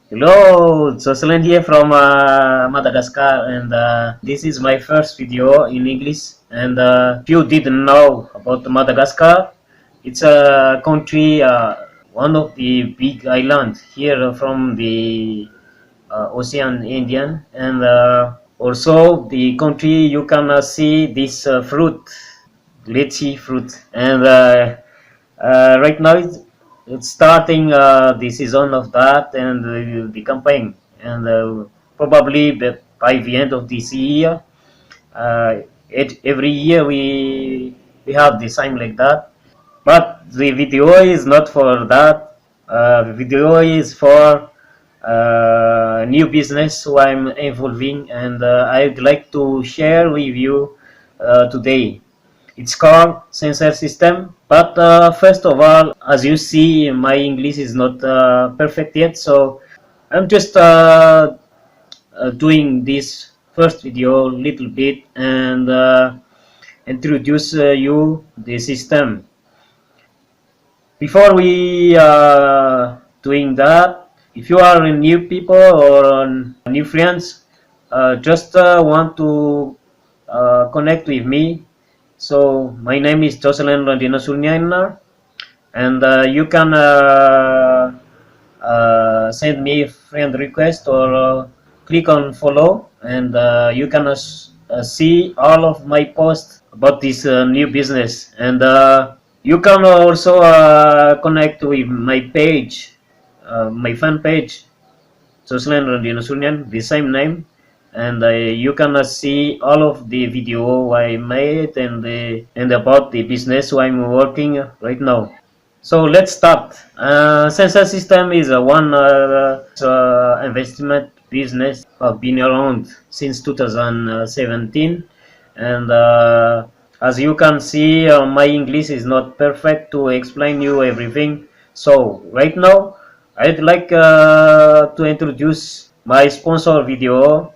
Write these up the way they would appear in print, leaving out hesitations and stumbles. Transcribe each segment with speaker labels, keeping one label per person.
Speaker 1: Hello, Jocelyn here from Madagascar, and this is my first video in English. And if you didn't know about Madagascar, it's a country, one of the big islands here from the Ocean Indian, and also the country you can see this fruit, lychee fruit, and right now it's starting the season of that and the campaign, and probably by the end of this year, uh, every year we have the same like that. But the video is not for that. The video is for new business who I'm involving, and I'd like to share with you today. It's called sensor system. But first of all, as you see, my English is not perfect yet, so I'm just doing this first video a little bit and introduce you the system. Before we doing that, if you are new people or new friends, just want to connect with me. So my name is Jocelyn Randrianasoloniaina, and you can send me a friend request or click on follow, and you can see all of my posts about this new business. And you can also connect with my page, my fan page, Jocelyn Randrianasoloniaina, the same name, and you can see all of the video I made and about the business I'm working right now. So let's start. Sensor system is one investment business been around since 2017, and as you can see, my English is not perfect to explain you everything. So right now, I'd like to introduce my sponsor video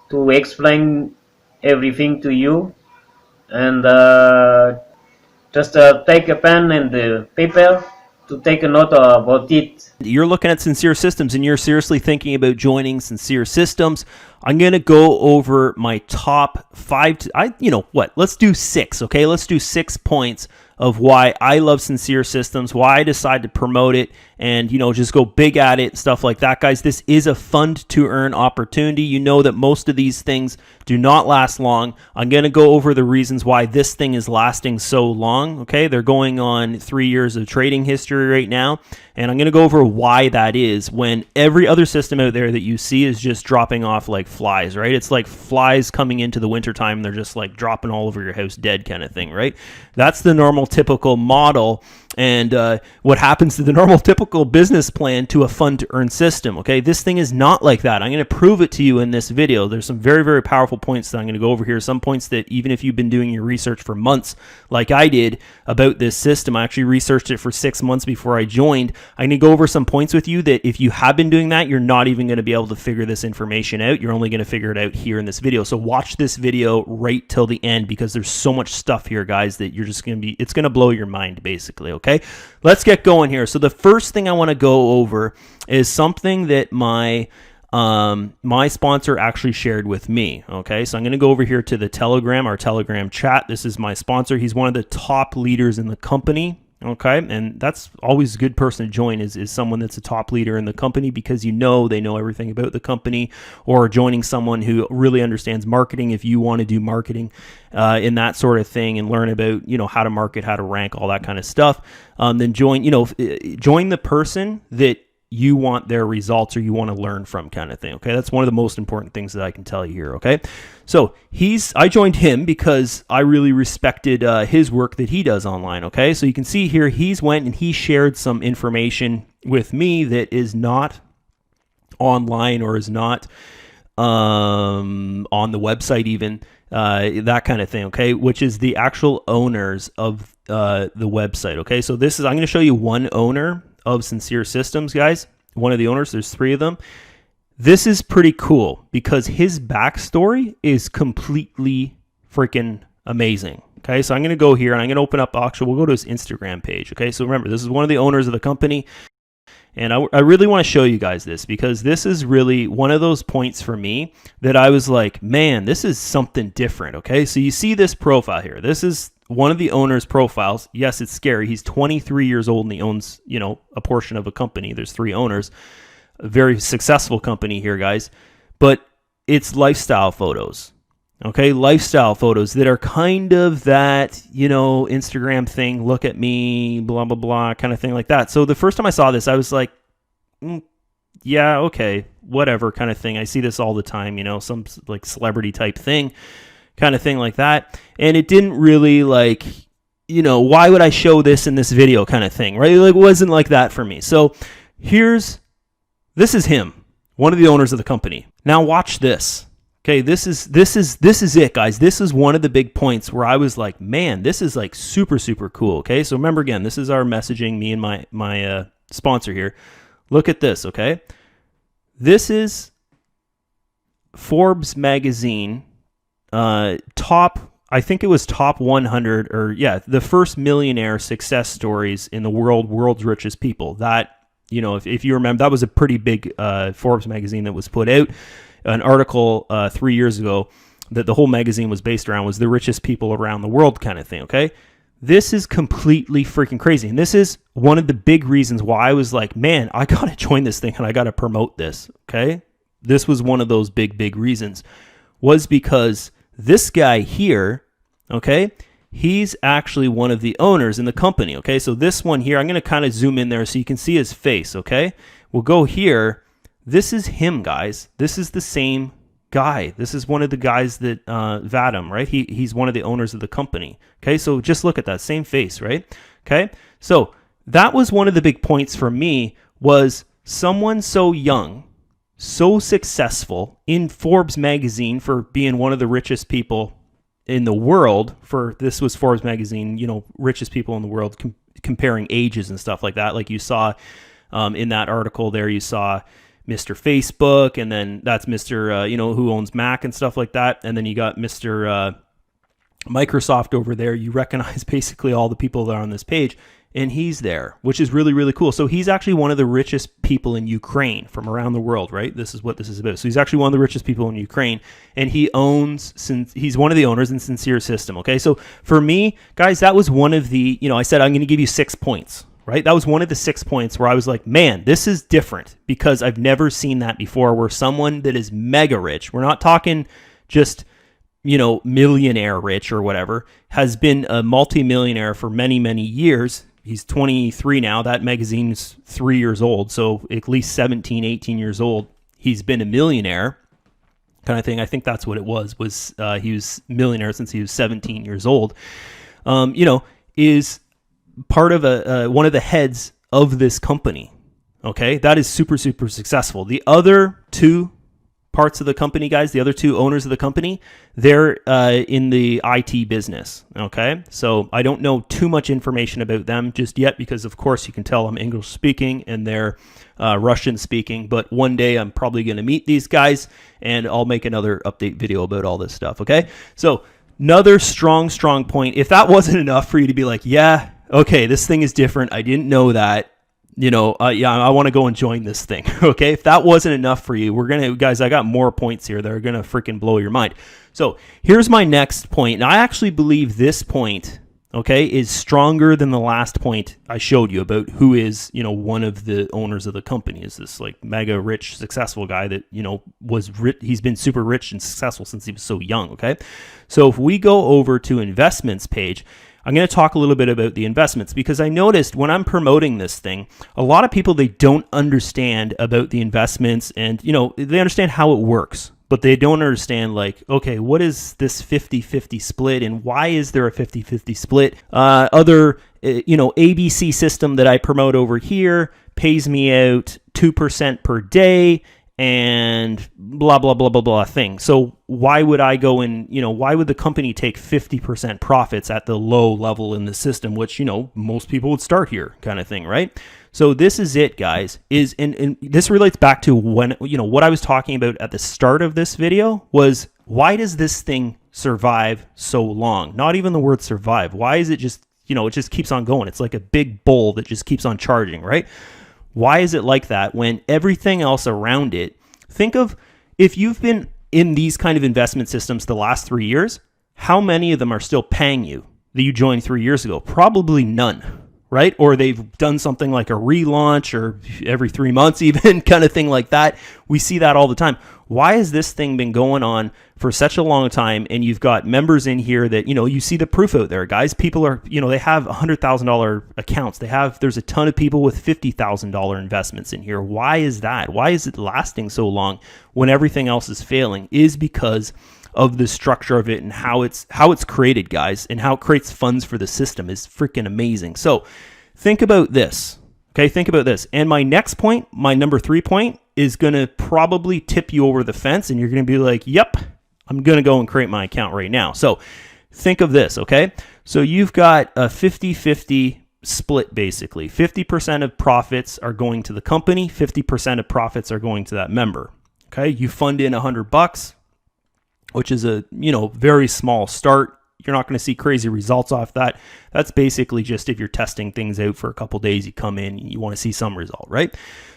Speaker 1: to explain everything to you, and just take a pen and paper to take a note about it.
Speaker 2: You're looking at Sincere Systems and you're seriously thinking about joining Sincere Systems, I'm going to go over my top five. Let's do six, okay? Let's do 6 points of why I love Sincere Systems, why I decided to promote it, and, just go big at it, stuff like that, guys. This is a fund to earn opportunity. You know that most of these things do not last long. I'm going to go over the reasons why this thing is lasting so long, okay? They're going on 3 years of trading history right now, and I'm going to go over why that is when every other system out there that you see is just dropping off like flies, right? It's like flies coming into the wintertime. They're just like dropping all over your house dead kind of thing, right? That's the normal typical model. And what happens to the normal typical business plan to a fund to earn system, okay? This thing is not like that. I'm going to prove it to you in this video. There's some very, very powerful points that I'm going to go over here. Some points that even if you've been doing your research for months like I did about this system, I actually researched it for 6 months before I joined. I'm going to go over some points with you that if you have been doing that, you're not even going to be able to figure this information out. You're only going to figure it out here in this video. So watch this video right till the end because there's so much stuff here, guys, that you're just going to be, it's going to blow your mind basically, okay? Let's get going here. So the first thing I want to go over is something that my sponsor actually shared with me. Okay, so I'm going to go over here to the Telegram, our Telegram chat. This is my sponsor. He's one of the top leaders in the company. Okay, and that's always a good person to join is someone that's a top leader in the company because they know everything about the company, or joining someone who really understands marketing if you want to do marketing in that sort of thing and learn about how to market, how to rank, all that kind of stuff. Then join the person that you want their results or you want to learn from kind of thing. Okay, that's one of the most important things that I can tell you here. Okay, so I joined him because I really respected his work that he does online. Okay, so you can see here he's went and he shared some information with me that is not online or is not on the website even, that kind of thing. Okay, which is the actual owners of the website. Okay, so I'm going to show you one owner of Sincere Systems, guys. One of the owners, there's 3 of them. This is pretty cool because his backstory is completely freaking amazing. Okay, so I'm going to go here and I'm going to open up, we'll go to his Instagram page. Okay, so remember, this is one of the owners of the company. And I really want to show you guys this, because this is really one of those points for me that I was like, man, this is something different. Okay, so you see this profile here. This is one of the owner's profiles. Yes, it's scary. He's 23 years old and he owns, a portion of a company. There's 3 owners. A very successful company here, guys. But it's lifestyle photos. Okay, lifestyle photos that are kind of that, Instagram thing, look at me, blah, blah, blah, kind of thing like that. So the first time I saw this, I was like, yeah, okay, whatever kind of thing. I see this all the time, some like celebrity type thing, kind of thing like that. And it didn't really why would I show this in this video kind of thing, right? It wasn't like that for me. So this is him, one of the owners of the company. Now watch this. Okay, this is it, guys. This is one of the big points where I was like, man, this is like super, super cool. Okay, so remember again, this is our messaging, me and my sponsor here. Look at this, okay? This is Forbes magazine top 100, or the first millionaire success stories in the world's richest people. That, if you remember, that was a pretty big Forbes magazine that was put out. An article 3 years ago that the whole magazine was based around was the richest people around the world kind of thing, okay? This is completely freaking crazy. And this is one of the big reasons why I was like, man, I got to join this thing and I got to promote this, okay? This was one of those big, big reasons, was because this guy here, okay, he's actually one of the owners in the company, okay? So this one here, I'm going to kind of zoom in there so you can see his face, okay? We'll go here. This is him, guys. This is the same guy. This is one of the guys that Vadim, right? He's one of the owners of the company. Okay, so just look at that same face, right? Okay, so that was one of the big points for me, was someone so young, so successful in Forbes magazine for being one of the richest people in the world. This was Forbes magazine, richest people in the world, comparing ages and stuff like that. Like you saw in that article there, you saw Mr. Facebook, and then that's Mr. Who owns Mac and stuff like that. And then you got Mr. Microsoft over there. You recognize basically all the people that are on this page, and he's there, which is really, really cool. So he's actually one of the richest people in Ukraine from around the world, right? This is what this is about. So he's actually one of the richest people in Ukraine, and he's one of the owners in Sincere System, okay? So for me, guys, that was one of the, I said I'm going to give you 6 points. Right? That was one of the 6 points where I was like, man, this is different, because I've never seen that before, where someone that is mega rich, we're not talking just, millionaire rich or whatever, has been a multimillionaire for many, many years. He's 23 now. That magazine's 3 years old. So at least 17, 18 years old, he's been a millionaire kind of thing. I think that's what it was he was millionaire since he was 17 years old, is part of one of the heads of this company. Okay, that is super, super successful. The other 2 parts of the company, guys, the other 2 owners of the company, they're in the IT business. Okay, so I don't know too much information about them just yet, because of course you can tell I'm English speaking and they're Russian speaking. But one day I'm probably going to meet these guys and I'll make another update video about all this stuff. Okay, so another strong point. If that wasn't enough for you to be like, yeah, okay, this thing is different, I didn't know that, I want to go and join this thing. Okay, if that wasn't enough for you, guys, I got more points here that are going to freaking blow your mind. So here's my next point. And I actually believe this point, okay, is stronger than the last point I showed you about who is, one of the owners of the company, is this like mega rich, successful guy that, he's been super rich and successful since he was so young. Okay, so if we go over to investments page, I'm going to talk a little bit about the investments, because I noticed when I'm promoting this thing, a lot of people, they don't understand about the investments, and, they understand how it works, but they don't understand, like, okay, what is this 50-50 split, and why is there a 50-50 split? Other, ABC system that I promote over here pays me out 2% per day, and blah, blah, blah, blah, blah thing. So why would I go and, why would the company take 50% profits at the low level in the system, which, most people would start here kind of thing, right? So this is it, guys, and this relates back to when, what I was talking about at the start of this video was, why does this thing survive so long? Not even the word survive. Why is it just, it just keeps on going? It's like a big bowl that just keeps on charging, right? Why is it like that when everything else around it, think of if you've been in these kind of investment systems the last 3 years, how many of them are still paying you that you joined 3 years ago? Probably none, right? Or they've done something like a relaunch or every 3 months even kind of thing like that. We see that all the time. Why has this thing been going on for such a long time? And you've got members in here that, you see the proof out there, guys. People are, they have $100,000 accounts. There's a ton of people with $50,000 investments in here. Why is that? Why is it lasting so long when everything else is failing? Is because of the structure of it and how it's created, guys, and how it creates funds for the system is freaking amazing. So think about this. Okay, think about this. And my next point, my number 3 point, is going to probably tip you over the fence, and you're going to be like, yep, I'm going to go and create my account right now. So think of this, okay? So you've got a 50-50 split, basically. 50% of profits are going to the company, 50% of profits are going to that member. Okay, you fund in $100, which is a very small start. You're not going to see crazy results off that. That's basically just if you're testing things out for a couple days, you come in, you want to see some result, right?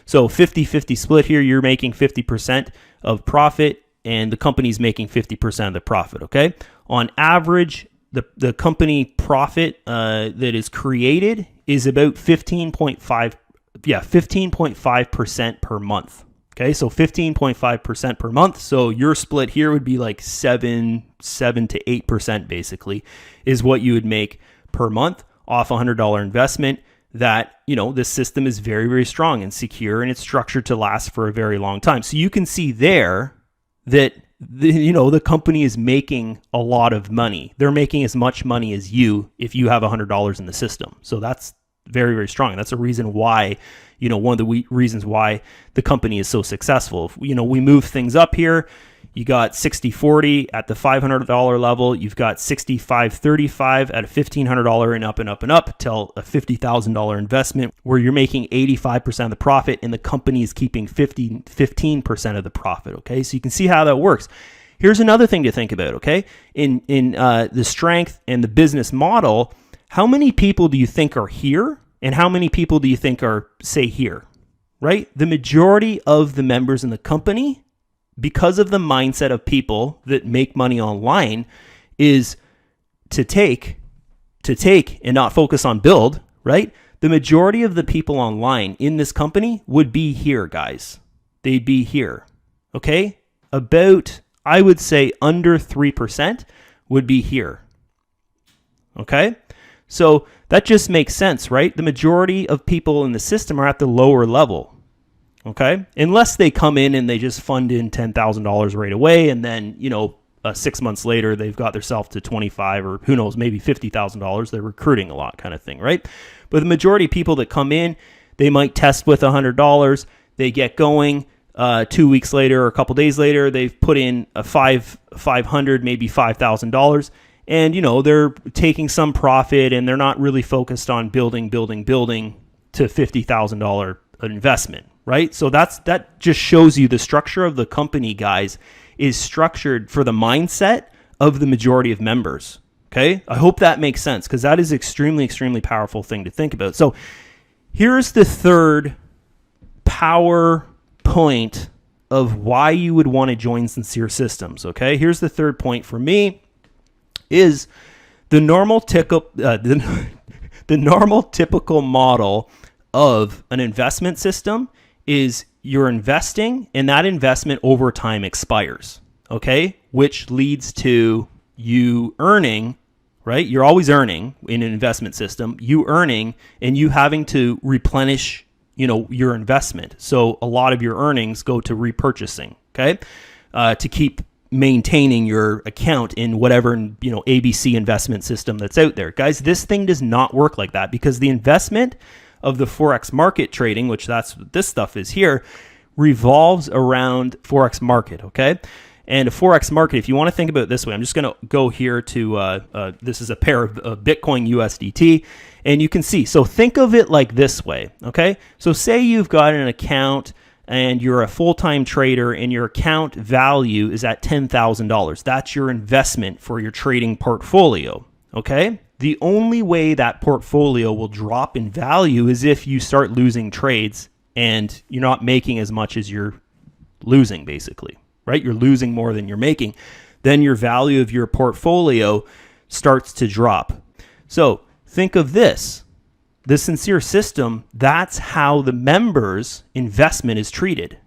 Speaker 2: So 50-50 split here, you're making 50% of profit and the company's making 50% of the profit, okay? On average, the company profit that is created is about 15.5% per month. Okay, so 15.5% per month. So your split here would be like 7 to 8% basically is what you would make per month off a $100 investment. That, this system is very, very strong and secure, and it's structured to last for a very long time. So you can see there that the company is making a lot of money. They're making as much money as you if you have $100 in the system. So that's very, very strong. That's a reason why, one of the reasons why the company is so successful. If, we move things up here. You got 60-40 at the $500 level. You've got 65-35 at a $1,500 and up and up and up till a $50,000 investment where you're making 85% of the profit and the company is keeping 15% of the profit. Okay, so you can see how that works. Here's another thing to think about. Okay, in the strength and the business model, how many people do you think are here and how many people do you think are, say, here, right? The majority of the members in the company, because of the mindset of people that make money online, is to take and not focus on build, right? The majority of the people online in this company would be here, guys. They'd be here, okay? About, I would say, under 3% would be here, okay? So that just makes sense, right? The majority of people in the system are at the lower level, okay? Unless they come in and they just fund in $10,000 right away, and then, 6 months later, they've got themselves to 25 or who knows, maybe $50,000. They're recruiting a lot kind of thing, right? But the majority of people that come in, they might test with $100. They get going. 2 weeks later or a couple days later, they've put in a $500, maybe $5,000. And, they're taking some profit and they're not really focused on building to $50,000 investment, right? So that just shows you the structure of the company, guys, is structured for the mindset of the majority of members, okay? I hope that makes sense because that is extremely, extremely powerful thing to think about. So here's the third power point of why you would want to join Sincere Systems, okay? Here's the third point for me. Is the normal typical model of an investment system is you're investing and that investment over time expires, okay? Which leads to you earning, right? You're always earning in an investment system, you earning and you having to replenish, your investment. So a lot of your earnings go to repurchasing, okay? To keep maintaining your account in whatever, ABC investment system that's out there. Guys, this thing does not work like that because the investment of the Forex market trading, which that's what this stuff is here, revolves around Forex market, okay? And a Forex market, if you want to think about it this way, I'm just going to go here to, this is a pair of Bitcoin USDT, and you can see. So think of it like this way, okay? So say you've got an account and you're a full-time trader and your account value is at $10,000. That's your investment for your trading portfolio, okay? The only way that portfolio will drop in value is if you start losing trades and you're not making as much as you're losing, basically, right? You're losing more than you're making, then your value of your portfolio starts to drop. So think of this. The Sincere system, that's how the members' investment is treated,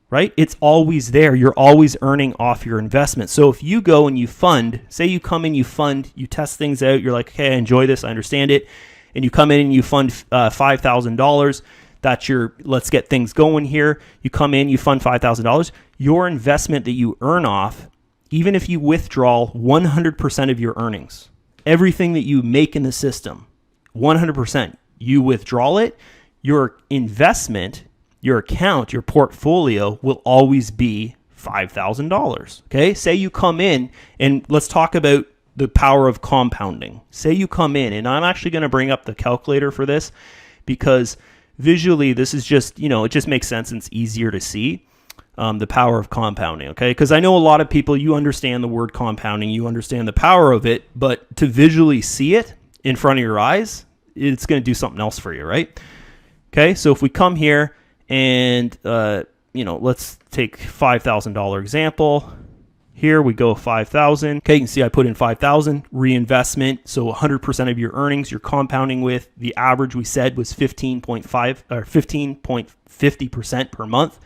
Speaker 2: right? It's always there. You're always earning off your investment. So if you go and you fund, say you come in, you fund, you test things out, you're like, okay, I enjoy this, I understand it, and you come in and you fund $5,000, that's your, let's get things going here. You come in, you fund $5,000. Your investment that you earn off, even if you withdraw 100% of your earnings, everything that you make in the system, 100%, you withdraw it, your investment, your account, your portfolio will always be $5,000. Okay. Say you come in, and let's talk about the power of compounding. Say you come in, and I'm actually going to bring up the calculator for this because visually this is just, it just makes sense and it's easier to see. The power of compounding, okay? Because I know a lot of people, you understand the word compounding, you understand the power of it, but to visually see it in front of your eyes, it's going to do something else for you, right? Okay, so if we come here and, let's take $5,000 example. Here we go, 5,000. Okay, you can see I put in 5,000 reinvestment. So 100% of your earnings you're compounding with. The average we said was 15.5 or 15.50% per month.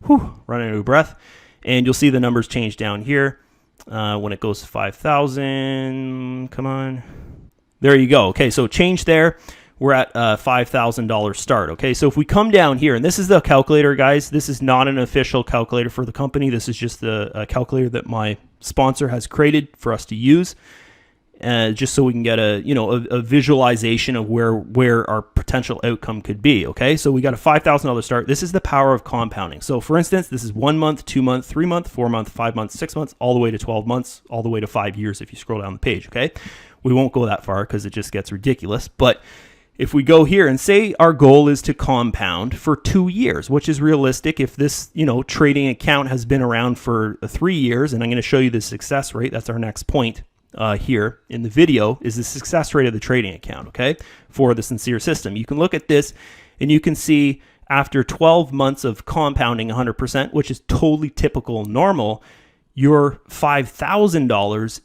Speaker 2: Whew, running out of breath. And you'll see the numbers change down here when it goes to 5,000. Come on. There you go. Okay, so change there. We're at $5,000 start. Okay, so if we come down here, and this is the calculator, guys. This is not an official calculator for the company. This is just the calculator that my sponsor has created for us to use, just so we can get a visualization of where our potential outcome could be. Okay, so we got a $5,000 start. This is the power of compounding. So for instance, this is 1 month, 2 month, 3 month, 4 month, 5 months, 6 months, all the way to 12 months, all the way to 5 years if you scroll down the page. Okay, we won't go that far because it just gets ridiculous. But if we go here and say our goal is to compound for 2 years, which is realistic if this, trading account has been around for 3 years, and I'm going to show you the success rate. That's our next point here in the video, is the success rate of the trading account, okay, for the Sincere system. You can look at this and you can see after 12 months of compounding 100%, which is totally typical and normal, your $5,000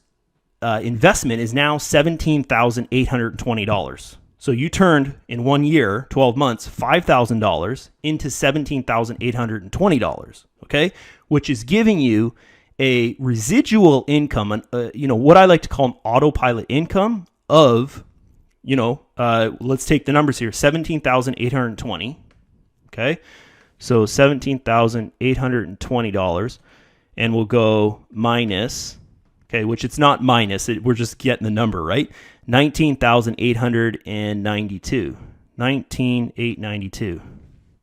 Speaker 2: investment is now $17,820. So you turned in 1 year, 12 months, $5,000 into $17,820, okay, which is giving you a residual income, what I like to call an autopilot income of, let's take the numbers here, 17,820, okay, so $17,820, and we'll go minus, okay, which it's not minus, we're just getting the number, right? 19,892. 19,892.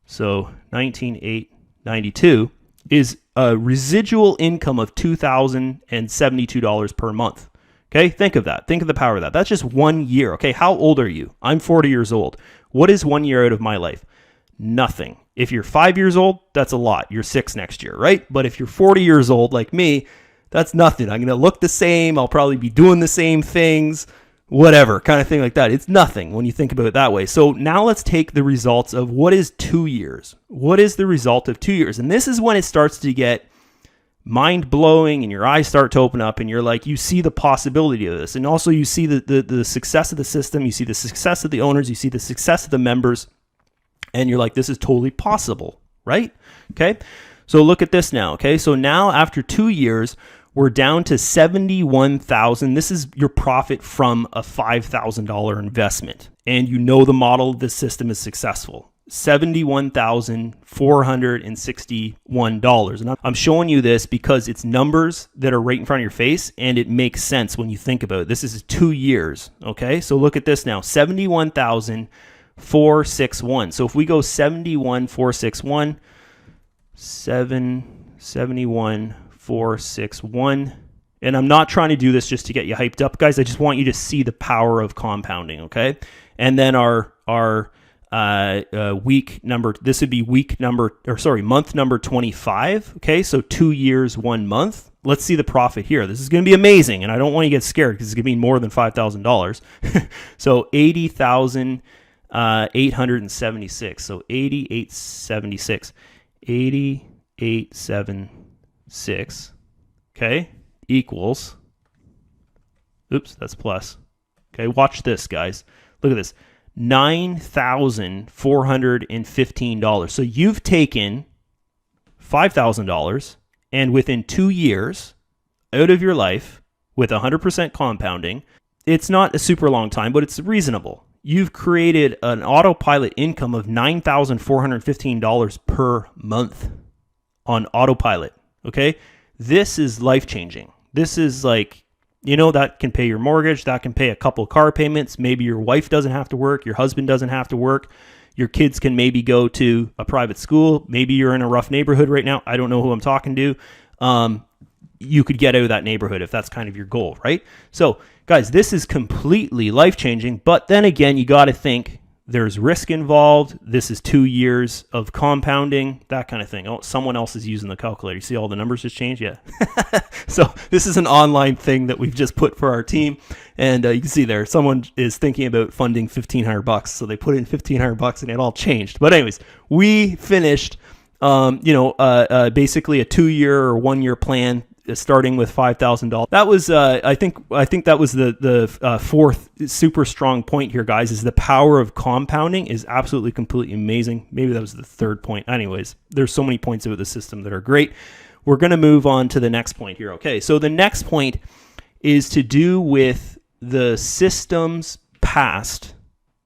Speaker 2: So 19,892 is a residual income of $2,072 per month. Okay, think of that. Think of the power of that. That's just 1 year. Okay, how old are you? I'm 40 years old. What is 1 year out of my life? Nothing. If you're 5 years old, that's a lot. You're 6 next year, right? But if you're 40 years old like me, that's nothing. I'm going to look the same. I'll probably be doing the same things, whatever, kind of thing like that. It's nothing when you think about it that way. So now let's take the results of what is 2 years. What is the result of 2 years? And this is when it starts to get mind-blowing and your eyes start to open up and you're like, you see the possibility of this. And also you see the success of the system. You see the success of the owners. You see the success of the members. And you're like, this is totally possible, right? Okay. So look at this now. Okay. So now after 2 years, we're down to $71,000. This is your profit from a $5,000 investment. And the model of this system is successful. $71,461. And I'm showing you this because it's numbers that are right in front of your face and it makes sense when you think about it. This is 2 years. Okay. So look at this now, 71,461. So if we go 71,461, 71,461, and I'm not trying to do this just to get you hyped up, guys. I just want you to see the power of compounding, okay? And then our week number, this would be month number 25, okay? So 2 years, 1 month. Let's see the profit here. This is going to be amazing, and I don't want you to get scared because it's going to be more than $5,000. So $80,000 876. So 8876. 8876. Okay, equals. Oops, that's plus. Okay, watch this, guys. Look at this. $9,415. So you've taken $5,000 and within 2 years out of your life with 100% compounding, it's not a super long time, but it's reasonable. You've created an autopilot income of $9,415 per month on autopilot. Okay, this is life-changing. This is like, that can pay your mortgage, that can pay a couple car payments. Maybe your wife doesn't have to work, your husband doesn't have to work. Your kids can maybe go to a private school. Maybe you're in a rough neighborhood right now. I don't know who I'm talking to. You could get out of that neighborhood if that's kind of your goal, right? So, guys, this is completely life-changing. But then again, you got to think there's risk involved. This is 2 years of compounding, that kind of thing. Oh, someone else is using the calculator. You see all the numbers just changed? Yeah. So this is an online thing that we've just put for our team. And you can see there, someone is thinking about funding $1,500. So they put in $1,500 and it all changed. But anyways, we finished, basically a 2-year or 1-year plan, starting with $5,000. That was, I think that was the fourth super strong point here, guys, is the power of compounding is absolutely completely amazing. Maybe that was the third point. Anyways, there's so many points about the system that are great. We're going to move on to the next point here. Okay, so the next point is to do with the system's past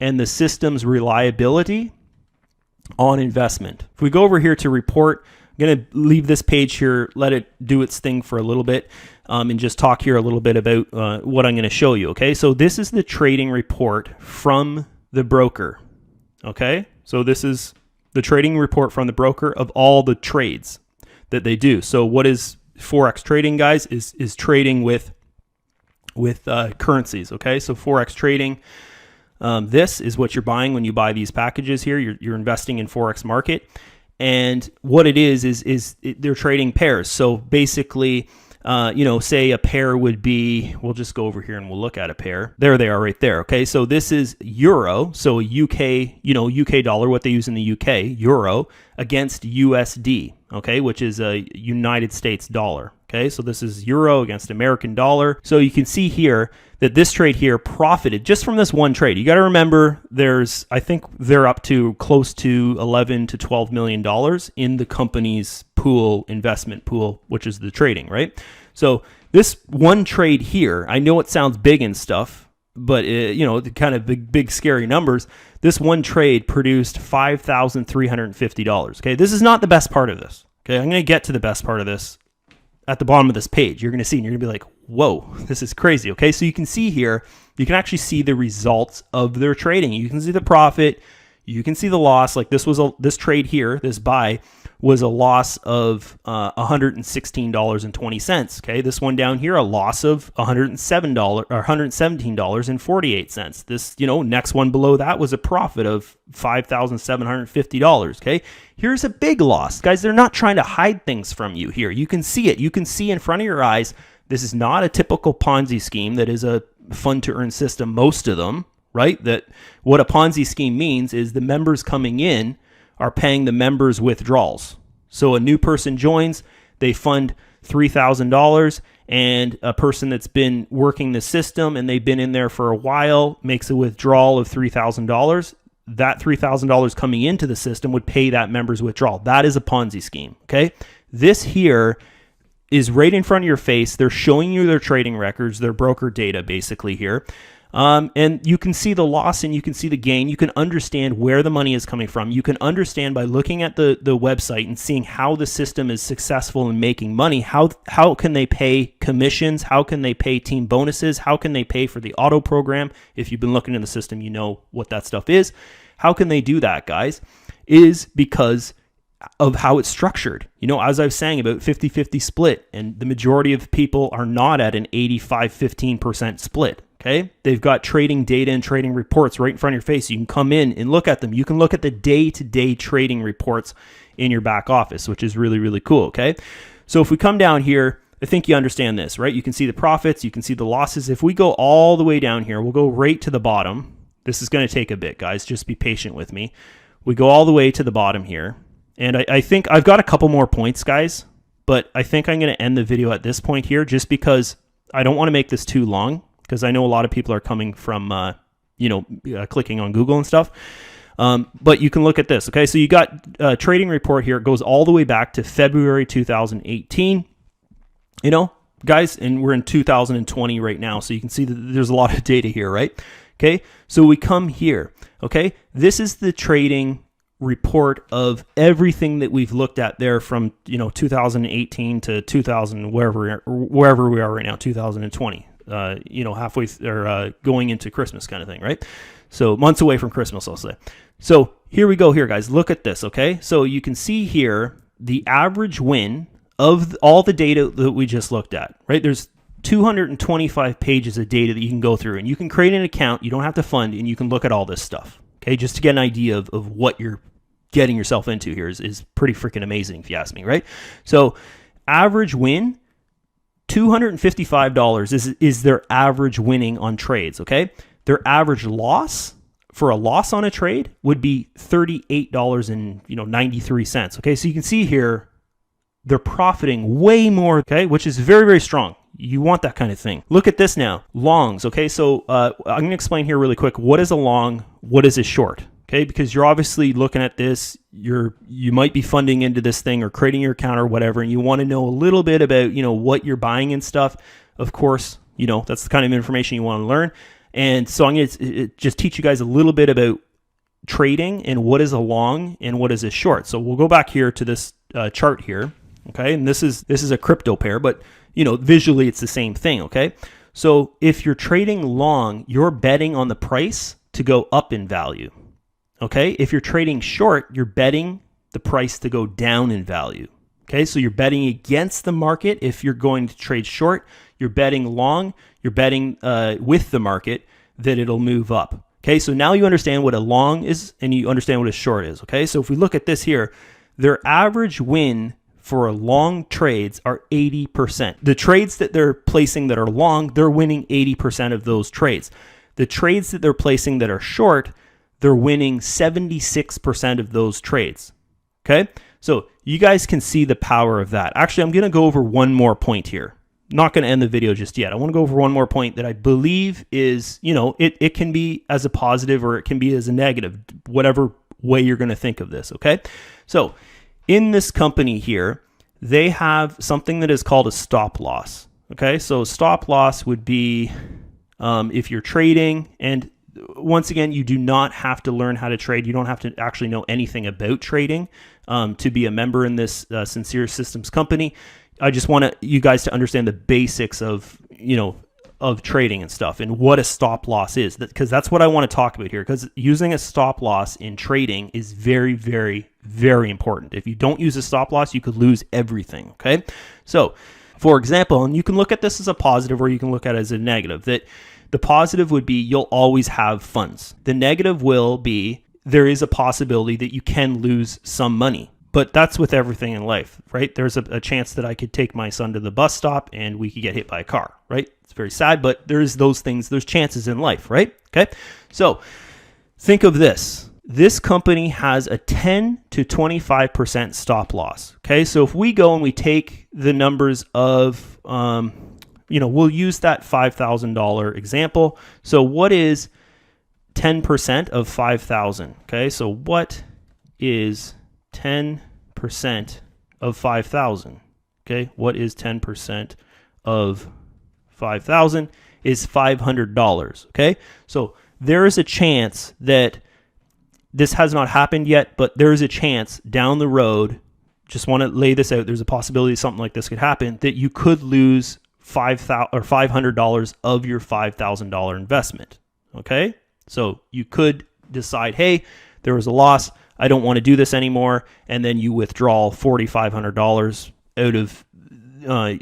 Speaker 2: and the system's reliability on investment. If we go over here to report, I'm going to leave this page here, let it do its thing for a little bit, and just talk here a little bit about what I'm going to show you, okay? So this is the trading report from the broker, okay? So this is the trading report from the broker of all the trades that they do. So what is Forex trading, guys, is trading with currencies, okay? So Forex trading, this is what you're buying when you buy these packages here. You're investing in Forex market. And what it is they're trading pairs. So basically, say a pair would be, we'll just go over here and we'll look at a pair. There they are right there. Okay. So this is euro. So UK, UK dollar, what they use in the UK, euro against USD. Okay. Which is a United States dollar. Okay. So this is euro against American dollar. So you can see here that this trade here profited just from this one trade. You got to remember I think they're up to close to 11 to 12 million dollars in the company's investment pool, which is the trading, right? So this one trade here, I know it sounds big and stuff, but the kind of big scary numbers. This one trade produced $5,350. Okay, this is not the best part of this. Okay, I'm going to get to the best part of this at the bottom of this page. You're going to see, and you're going to be like, whoa, this is crazy. Okay, so you can see here, you can actually see the results of their trading. You can see the profit, you can see the loss. Like this trade here, this buy was a loss of $116.20. Okay, this one down here, a loss of $107 or $117.48. This, next one below that was a profit of $5,750. Okay, here's a big loss, guys. They're not trying to hide things from you here. You can see it. You can see in front of your eyes. This is not a typical Ponzi scheme that is a fund to earn system, most of them, right? That what a Ponzi scheme means is the members coming in are paying the members' withdrawals. So a new person joins, they fund $3,000, and a person that's been working the system and they've been in there for a while makes a withdrawal of $3,000. That $3,000 coming into the system would pay that member's withdrawal. That is a Ponzi scheme, okay? This here is right in front of your face. They're showing you their trading records, their broker data basically here. And you can see the loss and you can see the gain. You can understand where the money is coming from. You can understand by looking at the website and seeing how the system is successful in making money. How can they pay commissions? How can they pay team bonuses? How can they pay for the auto program? If you've been looking in the system, you know what that stuff is. How can they do that, guys? Is because of how it's structured. As I was saying, about 50-50 split, and the majority of people are not at an 85-15% split. Okay, they've got trading data and trading reports right in front of your face. You can come in and look at them. You can look at the day-to-day trading reports in your back office, which is really, really cool. Okay, so if we come down here, I think you understand this, right? You can see the profits, you can see the losses. If we go all the way down here, we'll go right to the bottom. This is going to take a bit, guys. Just be patient with me. We go all the way to the bottom here. And I think I've got a couple more points, guys, but I think I'm going to end the video at this point here just because I don't want to make this too long, because I know a lot of people are coming from, clicking on Google and stuff. But you can look at this. Okay, so you got a trading report here. It goes all the way back to February 2018. Guys, and we're in 2020 right now, so you can see that there's a lot of data here, right? Okay, so we come here. Okay, this is the trading report of everything that we've looked at there from 2018 to 2000 wherever we are right now, 2020. Halfway or going into Christmas kind of thing, right? So months away from Christmas, I'll say. So here we go here, guys. Look at this, okay? So you can see here the average win of all the data that we just looked at, right? There's 225 pages of data that you can go through, and you can create an account. You don't have to fund, and you can look at all this stuff, okay? Just to get an idea of what you're getting yourself into here is pretty freaking amazing, if you ask me, right? So average win, $255 is their average winning on trades, okay? Their average loss for a loss on a trade would be $38.93, okay? So you can see here, they're profiting way more, okay, which is very, very strong. You want that kind of thing. Look at this now, longs, okay? So I'm going to explain here really quick. What is a long? What is a short? Okay, because you're obviously looking at this, you might be funding into this thing or creating your account or whatever, and you want to know a little bit about, what you're buying and stuff. Of course, that's the kind of information you want to learn. And so I'm going to just teach you guys a little bit about trading and what is a long and what is a short. So we'll go back here to this chart here, okay? And this is a crypto pair, but visually it's the same thing, okay? So if you're trading long, you're betting on the price to go up in value. Okay, if you're trading short, you're betting the price to go down in value. Okay, so you're betting against the market. If you're going to trade short, you're betting long, you're betting with the market that it'll move up. Okay, so now you understand what a long is and you understand what a short is. Okay, so if we look at this here, their average win for long trades are 80%. The trades that they're placing that are long, they're winning 80% of those trades. The trades that they're placing that are short, they're winning 76% of those trades, okay? So you guys can see the power of that. Actually, I'm going to go over one more point here. Not going to end the video just yet. I want to go over one more point that I believe is, it can be as a positive or it can be as a negative, whatever way you're going to think of this, okay? So in this company here, they have something that is called a stop loss, okay? So stop loss would be if you're trading, and once again, you do not have to learn how to trade. You don't have to actually know anything about trading to be a member in this Sincere Systems company. I just want you guys to understand the basics of trading and stuff and what a stop loss is, because that's what I want to talk about here, because using a stop loss in trading is very, very, very important. If you don't use a stop loss, you could lose everything, okay? So, for example, and you can look at this as a positive or you can look at it as a negative, that the positive would be you'll always have funds. The negative will be there is a possibility that you can lose some money. But that's with everything in life, right? There's a chance that I could take my son to the bus stop and we could get hit by a car, right? It's very sad, but there's those things, there's chances in life, right? Okay, so think of this. This company has a 10 to 25% stop loss, okay? So if we go and we take the numbers of, we'll use that $5,000 example. So what is 10% of 5,000? Okay, so what is 10% of 5,000? Okay, what is 10% of 5,000 is $500. Okay, so there is a chance that this has not happened yet, but there is a chance down the road, just want to lay this out, there's a possibility something like this could happen, that you could lose $500 of your $5,000 investment. Okay, so you could decide, hey, there was a loss, I don't want to do this anymore, and then you withdraw $4,500 out of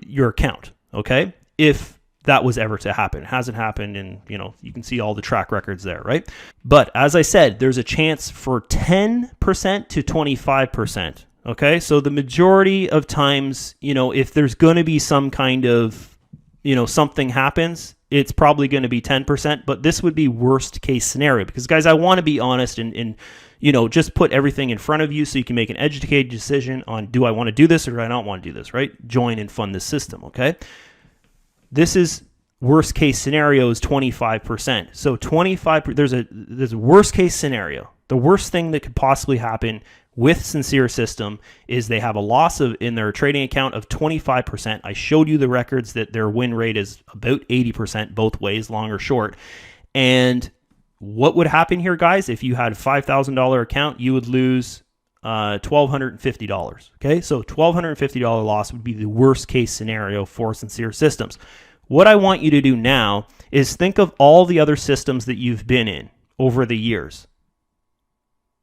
Speaker 2: your account. Okay, if that was ever to happen. It hasn't happened, and you can see all the track records there, right? But as I said, there's a chance for 10% to 25%. Okay, so the majority of times, if there's going to be some kind of, something happens, it's probably going to be 10%, but this would be worst case scenario because, guys, I want to be honest and just put everything in front of you so you can make an educated decision on, do I want to do this or do I not want to do this, right? Join and fund this system, okay? This is worst case scenario is 25%. So 25, there's a worst case scenario. The worst thing that could possibly happen with Sincere System is they have a loss in their trading account of 25%. I showed you the records that their win rate is about 80% both ways, long or short. And what would happen here, guys? If you had a $5,000 account, you would lose $1,250. Okay, so $1,250 loss would be the worst case scenario for Sincere Systems. What I want you to do now is think of all the other systems that you've been in over the years.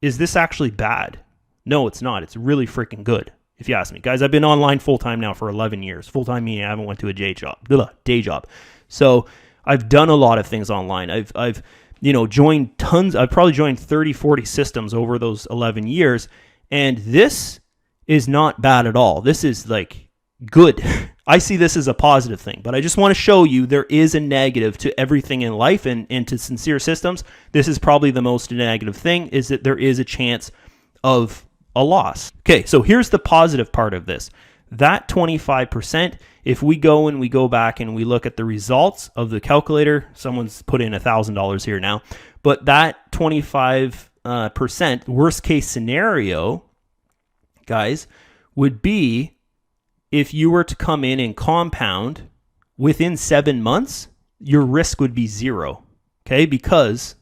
Speaker 2: Is this actually bad? No, it's not. It's really freaking good, if you ask me. Guys, I've been online full-time now for 11 years. Full-time meaning I haven't went to a day job. So I've done a lot of things online. I've joined tons. I've probably joined 30, 40 systems over those 11 years. And this is not bad at all. This is like good. I see this as a positive thing, but I just want to show you there is a negative to everything in life, and to Sincere Systems, this is probably the most negative thing, is that there is a chance of a loss. Okay, so here's the positive part of this. That 25%, if we go back and we look at the results of the calculator, someone's put in $1,000 here now, but that 25% worst case scenario, guys, would be if you were to come in and compound within 7 months, your risk would be zero, okay? Because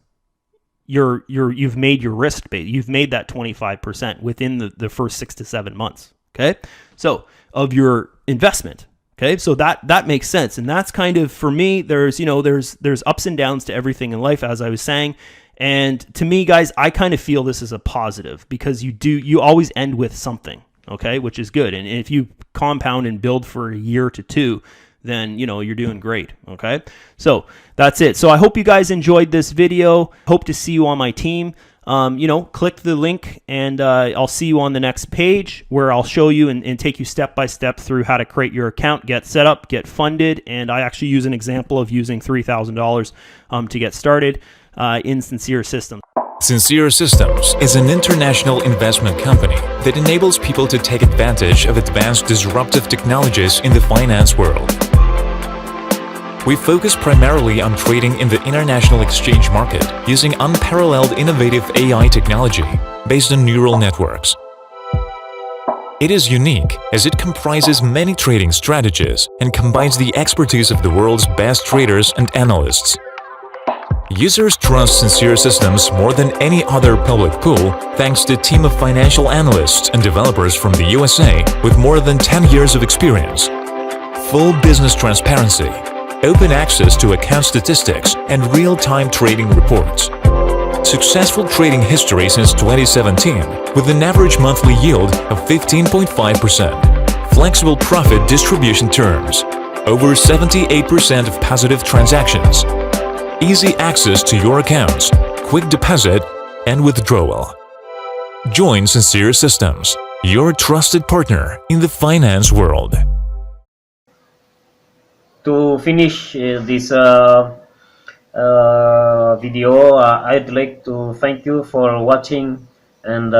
Speaker 2: you've made your risk base. You've made that 25% within the first 6 to 7 months, okay? So of your investment, okay? So that makes sense, and that's kind of, for me, there's ups and downs to everything in life, as I was saying. And to me, guys, I kind of feel this is a positive because you always end with something. Okay, which is good. And if you compound and build for a year to two, then you're doing great. Okay, so that's it. So I hope you guys enjoyed this video. Hope to see you on my team. Click the link and I'll see you on the next page where I'll show you and take you step by step through how to create your account, get set up, get funded. And I actually use an example of using $3,000 to get started in Sincere Systems.
Speaker 3: Sincere Systems is an international investment company that enables people to take advantage of advanced disruptive technologies in the finance world. We focus primarily on trading in the international exchange market using unparalleled innovative AI technology based on neural networks. It is unique as it comprises many trading strategies and combines the expertise of the world's best traders and analysts. Users trust Sincere Systems more than any other public pool thanks to a team of financial analysts and developers from the USA with more than 10 years of experience. Full business transparency, open access to account statistics, and real-time trading reports. Successful trading history since 2017 with an average monthly yield of 15.5%. Flexible profit distribution terms. Over 78% of positive transactions. Easy access to your accounts, quick deposit and withdrawal. Join Sincere Systems, your trusted partner in the finance world.
Speaker 1: To finish this video, I'd like to thank you for watching, and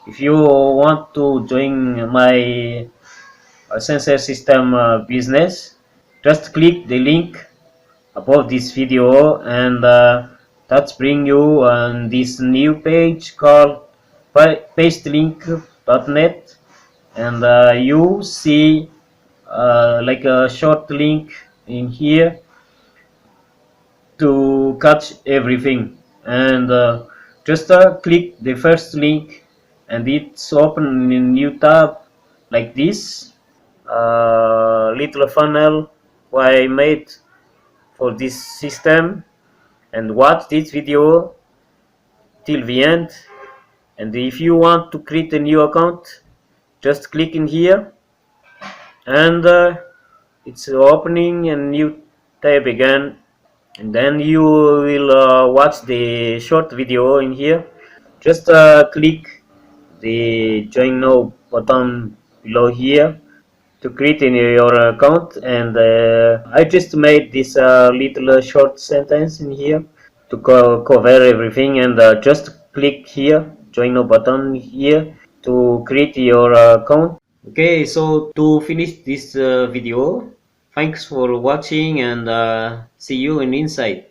Speaker 1: if you want to join my Sincere System business, just click the link above this video, and that's bring you on this new page called pastelink.net, and you see like a short link in here to catch everything, and just click the first link and it's open in a new tab like this, little funnel I made for this system, and watch this video till the end. And if you want to create a new account, just click in here, and it's opening a new tab again, and then you will watch the short video in here. Just click the join now button below here, to create in your account, and I just made this little short sentence in here to cover everything, and just click here, join now button here to create your account. Okay, so to finish this video, thanks for watching, and see you in inside.